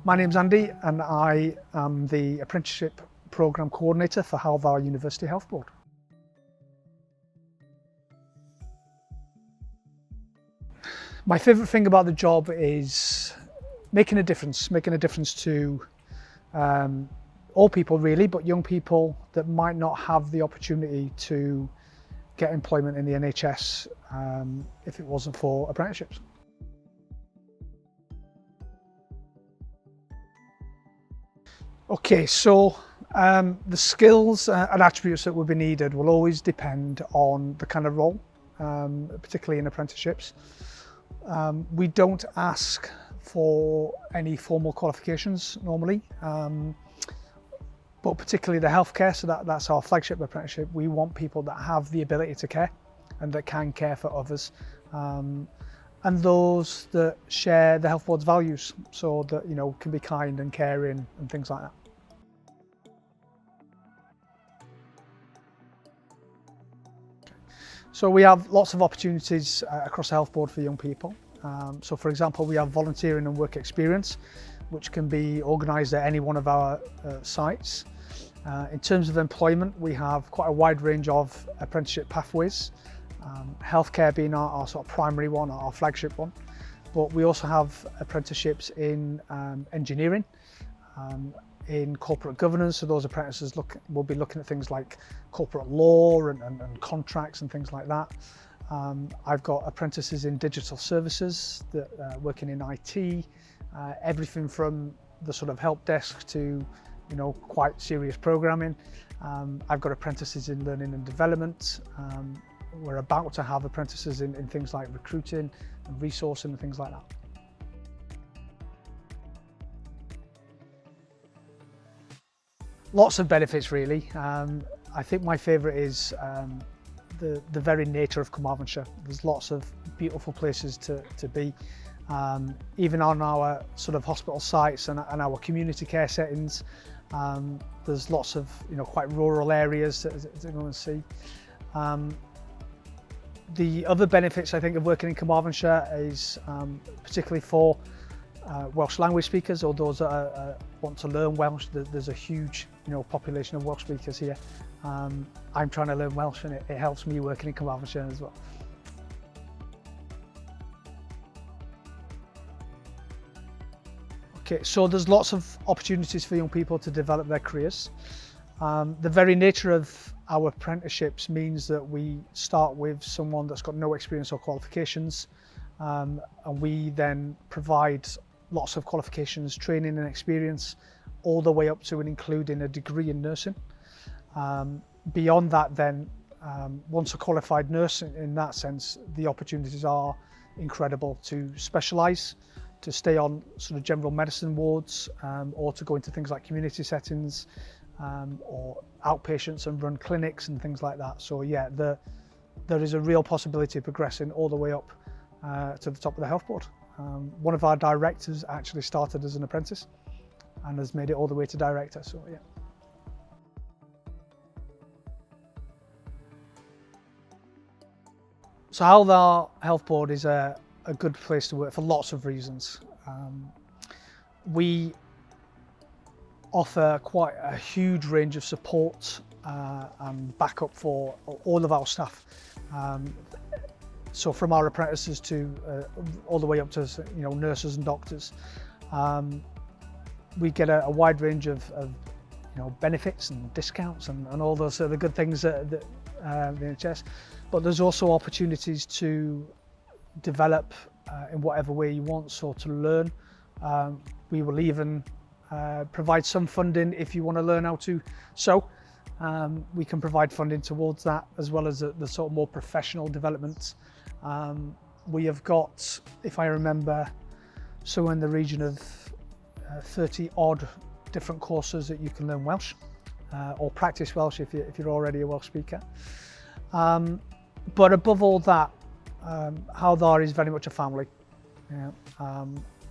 My name's Andy and I am the Apprenticeship Programme Coordinator for Hywel University Health Board. My favourite thing about the job is making a difference to all people really, but young people that might not have the opportunity to get employment in the NHS if it wasn't for apprenticeships. Okay, so the skills and attributes that will be needed will always depend on the kind of role, particularly in apprenticeships. We don't ask for any formal qualifications normally, but particularly the healthcare, so that's our flagship apprenticeship. We want people that have the ability to care and that can care for others, and those that share the health board's values, so that can be kind and caring and things like that. So we have lots of opportunities across the health board for young people. So for example, we have volunteering and work experience, which can be organised at any one of our sites. In terms of employment, we have quite a wide range of apprenticeship pathways, healthcare being our sort of primary one, our flagship one. But we also have apprenticeships in engineering, in corporate governance, so those apprentices will be looking at things like corporate law and contracts and things like that. I've got apprentices in digital services that working in IT, everything from the sort of help desk to quite serious programming. I've got apprentices in learning and development. We're about to have apprentices in things like recruiting and resourcing and things like that. Lots of benefits really. I think my favourite is the very nature of Carmarthenshire. There's lots of beautiful places to be. Even on our sort of hospital sites and our community care settings, there's lots of quite rural areas to go and see. The other benefits I think of working in Carmarthenshire is particularly for Welsh language speakers or those that want to learn Welsh. There's a huge population of Welsh speakers here. I'm trying to learn Welsh and it helps me working in Carmarthenshire as well. Okay, so there's lots of opportunities for young people to develop their careers. The very nature of our apprenticeships means that we start with someone that's got no experience or qualifications, and we then provide lots of qualifications, training and experience, all the way up to and including a degree in nursing. Beyond that then, once a qualified nurse in that sense, the opportunities are incredible to specialise, to stay on sort of general medicine wards, or to go into things like community settings, or outpatients and run clinics and things like that. So yeah, there is a real possibility of progressing all the way up to the top of the health board. One of our directors actually started as an apprentice and has made it all the way to director, so yeah. So Hywel Health Board is a good place to work for lots of reasons. We offer quite a huge range of support and backup for all of our staff. So from our apprentices to all the way up to nurses and doctors. We get a wide range of benefits and discounts and all those sort of good things that the NHS. But there's also opportunities to develop in whatever way you want, so to learn. We will even provide some funding if you want to learn how to sew. We can provide funding towards that, as well as the sort of more professional development. We have got, if I remember, somewhere in the region of 30 odd different courses that you can learn Welsh or practice Welsh if you're already a Welsh speaker. But above all that, Hywel is very much a family.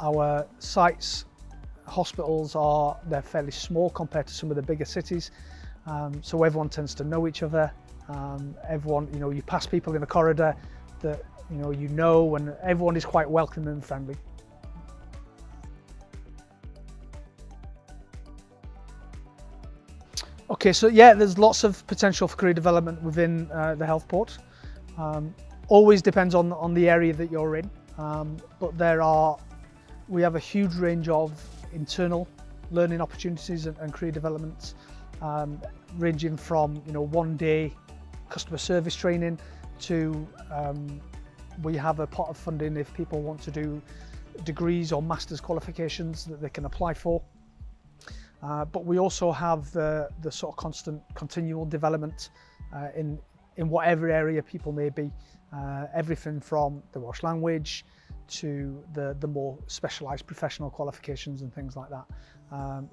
Our sites, hospitals they're fairly small compared to some of the bigger cities, so everyone tends to know each other. Everyone, you pass people in the corridor that and everyone is quite welcoming and friendly. Okay, so yeah, there's lots of potential for career development within the health board. Always depends on the area that you're in, but we have a huge range of internal learning opportunities and career developments, ranging from 1-day customer service training to we have a pot of funding if people want to do degrees or master's qualifications that they can apply for. But we also have the sort of constant continual development in whatever area people may be, everything from the Welsh language to the more specialised professional qualifications and things like that.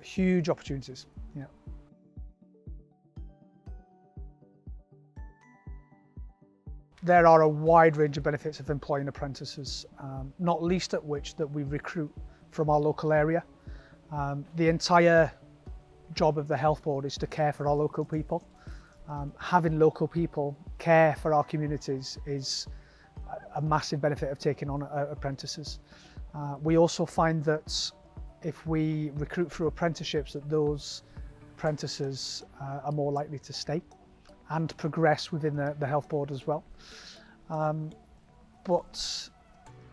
Huge opportunities. Yeah. There are a wide range of benefits of employing apprentices, not least at which that we recruit from our local area. The entire job of the health board is to care for our local people. Having local people care for our communities is a massive benefit of taking on apprentices. We also find that if we recruit through apprenticeships, that those apprentices are more likely to stay and progress within the health board as well. But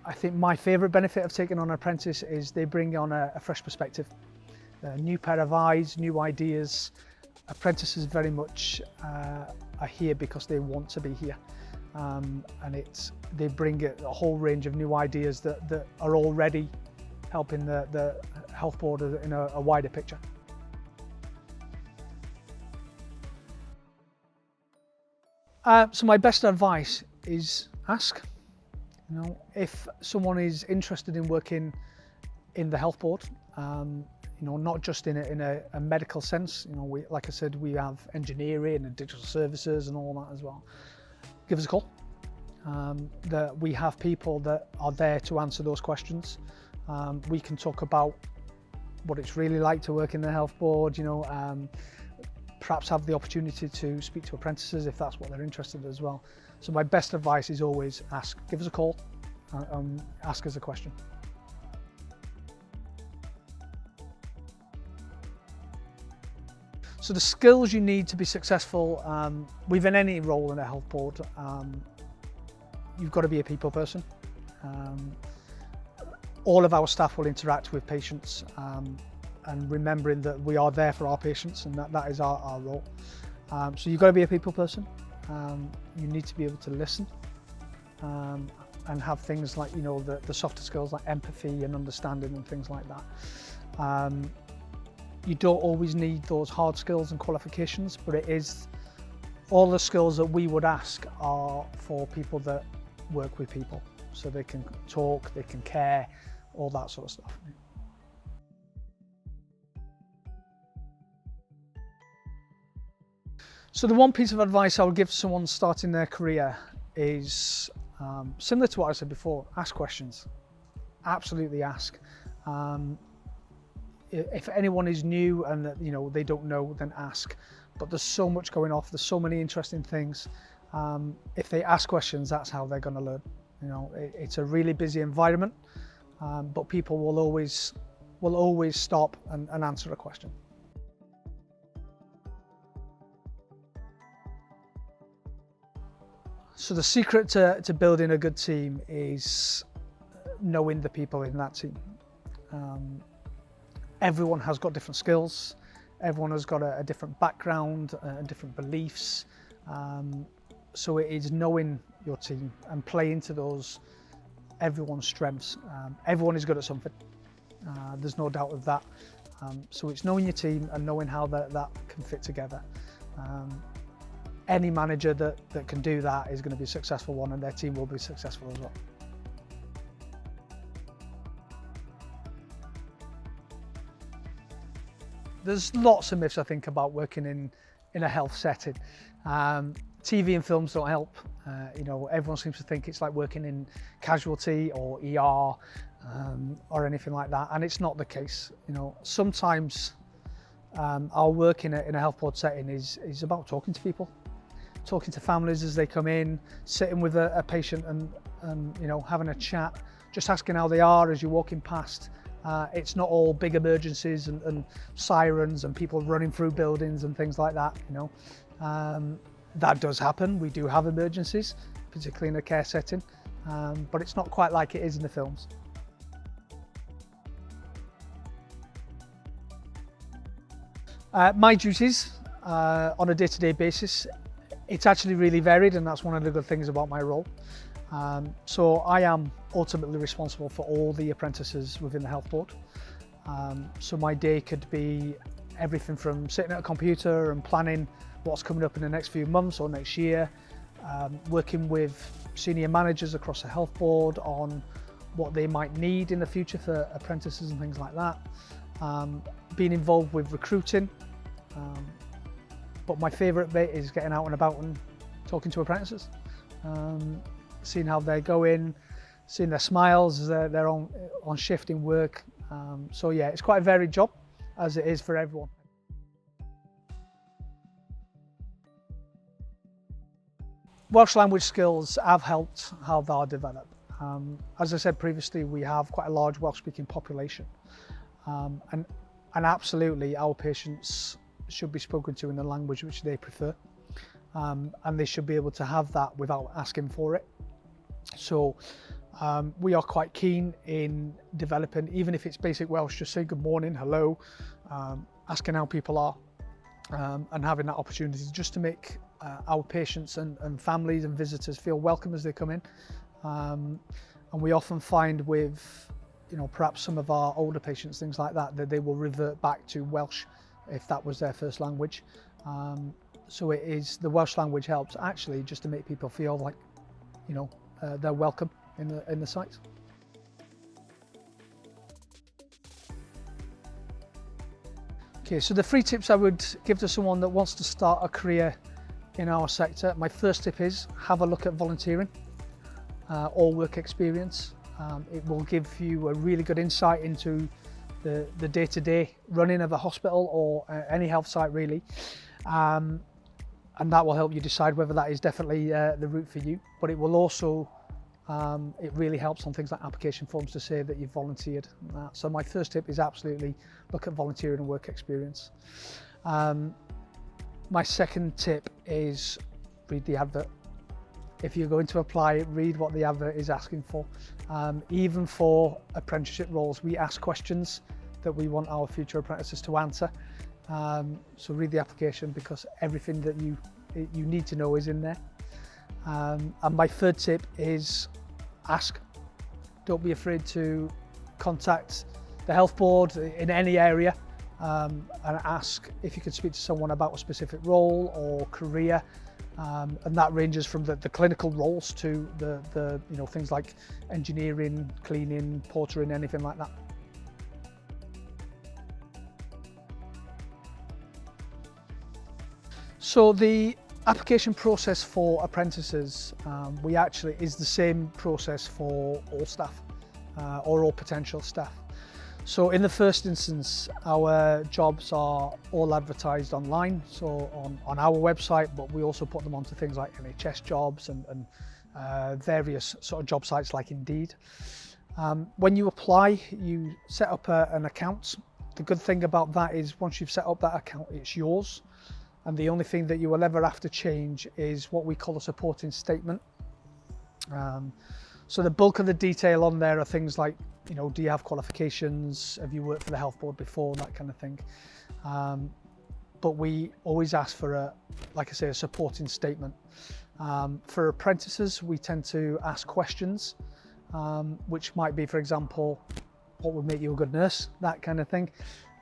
I think my favourite benefit of taking on an apprentice is they bring on a fresh perspective, a new pair of eyes, new ideas. Apprentices very much are here because they want to be here, and they bring a whole range of new ideas that are already helping the health board in a wider picture. So my best advice is ask. If someone is interested in working in the health board, not just in a medical sense, like I said, we have engineering and digital services and all that as well. Give us a call. We have people that are there to answer those questions. We can talk about what it's really like to work in the health board, perhaps have the opportunity to speak to apprentices if that's what they're interested in as well. So my best advice is always ask. Give us a call, ask us a question. So the skills you need to be successful within any role in a health board, you've got to be a people person. All of our staff will interact with patients, and remembering that we are there for our patients and that is our role. So you've got to be a people person. You need to be able to listen and have things like the softer skills like empathy and understanding and things like that. You don't always need those hard skills and qualifications, but it is all the skills that we would ask are for people that work with people, so they can talk, they can care, all that sort of stuff. So the one piece of advice I would give to someone starting their career is similar to what I said before: ask questions. Absolutely ask. If anyone is new and they don't know, then ask. But there's so much going off. There's so many interesting things. If they ask questions, that's how they're going to learn. It's a really busy environment, but people will always stop and answer a question. So the secret to building a good team is knowing the people in that team. Everyone has got different skills, everyone has got a different background and different beliefs. So it is knowing your team and playing to everyone's strengths. Everyone is good at something, there's no doubt of that. So it's knowing your team and knowing how that can fit together. Any manager that can do that is going to be a successful one, and their team will be successful as well. There's lots of myths, I think, about working in a health setting. TV and films don't help. Everyone seems to think it's like working in casualty or ER or anything like that, and it's not the case. Sometimes our work in a health board setting is about talking to people, talking to families as they come in, sitting with a patient and having a chat, just asking how they are as you're walking past. It's not all big emergencies and sirens and people running through buildings and things like that, you know. That does happen. We do have emergencies, particularly in a care setting, but it's not quite like it is in the films. My duties on a day-to-day basis, it's actually really varied, and that's one of the good things about my role. So I am ultimately responsible for all the apprentices within the health board. So my day could be everything from sitting at a computer and planning what's coming up in the next few months or next year, working with senior managers across the health board on what they might need in the future for apprentices and things like that, being involved with recruiting, but my favourite bit is getting out and about and talking to apprentices, seeing how they're going, seeing their smiles as they're on shift in work. So yeah, it's quite a varied job, as it is for everyone. Welsh language skills have helped how they develop. As I said previously, we have quite a large Welsh speaking population, and absolutely our patients should be spoken to in the language which they prefer, and they should be able to have that without asking for it. So we are quite keen in developing, even if it's basic Welsh, just say good morning, hello, asking how people are, and having that opportunity just to make our patients and families and visitors feel welcome as they come in. And we often find with, you know, perhaps some of our older patients, things like that, that they will revert back to Welsh if that was their first language. So it is, the Welsh language helps actually just to make people feel like, you know, they're welcome in the site. Okay, so the 3 tips I would give to someone that wants to start a career in our sector. My first tip is have a look at volunteering or work experience. It will give you a really good insight into the day-to-day running of a hospital or any health site really, and that will help you decide whether that is definitely the route for you. But it will also, it really helps on things like application forms to say that you've volunteered. So my first tip is absolutely look at volunteering and work experience. My second tip is read the advert. If you're going to apply, read what the advert is asking for. Even for apprenticeship roles, we ask questions that we want our future apprentices to answer. So read the application, because everything that you need to know is in there. And my third tip is ask. Don't be afraid to contact the health board in any area and ask if you could speak to someone about a specific role or career. And that ranges from the clinical roles to the you know, things like engineering, cleaning, portering, anything like that. So the application process for apprentices, we actually is the same process for all staff or all potential staff. So in the first instance, our jobs are all advertised online, so on our website, but we also put them onto things like NHS jobs and various sort of job sites like Indeed. When you apply, you set up an account. The good thing about that is once you've set up that account, it's yours. And the only thing that you will ever have to change is what we call a supporting statement. So the bulk of the detail on there are things like, you know, do you have qualifications? Have you worked for the health board before? That kind of thing. But we always ask for like I say, a supporting statement. For apprentices, we tend to ask questions, which might be, for example, what would make you a good nurse? That kind of thing.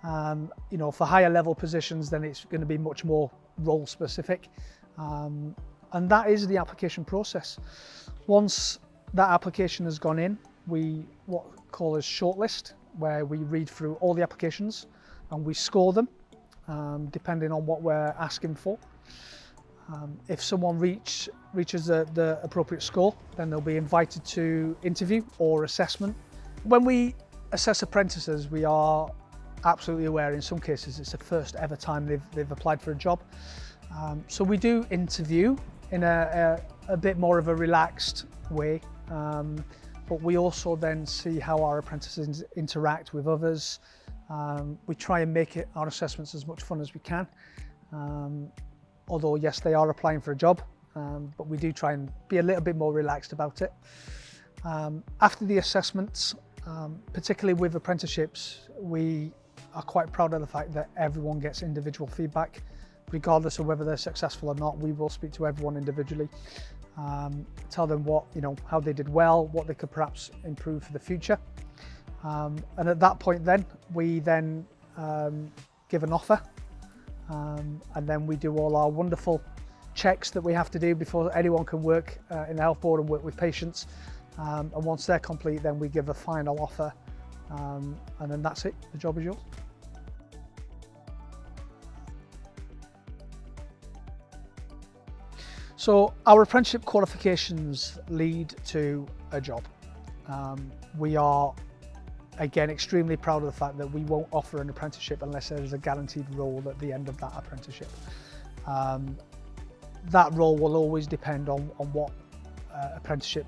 You know, for higher level positions, then it's going to be much more role specific. And that is the application process. Once that application has gone in, we what we call a shortlist, where we read through all the applications and we score them depending on what we're asking for. If someone reaches the appropriate score, then they'll be invited to interview or assessment. When we assess apprentices, we are absolutely aware in some cases it's the first ever time they've applied for a job. So we do interview in a bit more of a relaxed way. but we also then see how our apprentices interact with others. We try and make our assessments as much fun as we can. Although yes, they are applying for a job, but we do try and be a little bit more relaxed about it. After the assessments, particularly with apprenticeships, we are quite proud of the fact that everyone gets individual feedback. Regardless of whether they're successful or not, we will speak to everyone individually, tell them how they did well, what they could perhaps improve for the future. And at that point we then give an offer, and then we do all our wonderful checks that we have to do before anyone can work in the health board and work with patients. And once they're complete, then we give a final offer, and then that's it, the job is yours. So our apprenticeship qualifications lead to a job. We are, again, extremely proud of the fact that we won't offer an apprenticeship unless there is a guaranteed role at the end of that apprenticeship. That role will always depend on what apprenticeship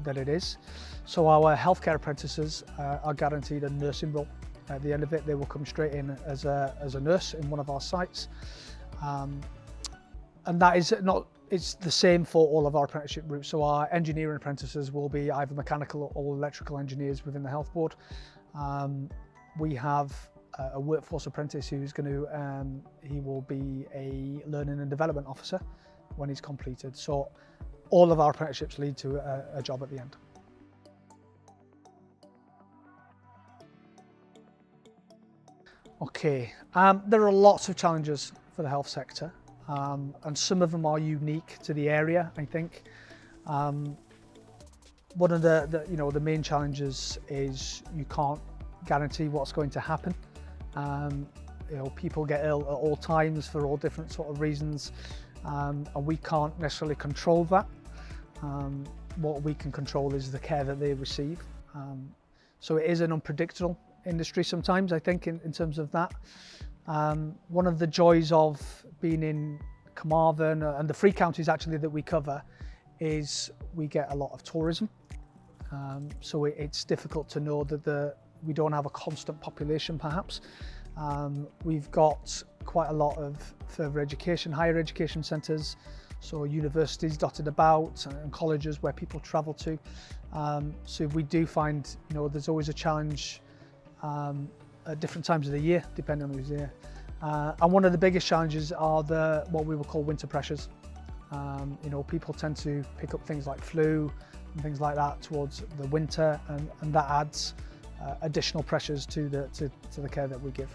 that it is. So our healthcare apprentices are guaranteed a nursing role. At the end of it, they will come straight in as a nurse in one of our sites. And that is it's the same for all of our apprenticeship routes. So our engineering apprentices will be either mechanical or electrical engineers within the health board. We have a workforce apprentice who's he will be a learning and development officer when he's completed. So all of our apprenticeships lead to a job at the end. Okay, there are lots of challenges for the health sector. And some of them are unique to the area, I think. One of the main challenges is you can't guarantee what's going to happen. People get ill at all times for all different sort of reasons, and we can't necessarily control that. What we can control is the care that they receive. So it is an unpredictable industry sometimes, I think, in terms of that. One of the joys of being in Carmarthen and the 3 counties actually that we cover is we get a lot of tourism. So it's difficult to know that we don't have a constant population perhaps. We've got quite a lot of further education, higher education centres, so universities dotted about and colleges where people travel to. So we do find there's always a challenge at different times of the year, depending on who's here. And one of the biggest challenges are what we would call winter pressures. People tend to pick up things like flu and things like that towards the winter, and that adds additional pressures to the care that we give.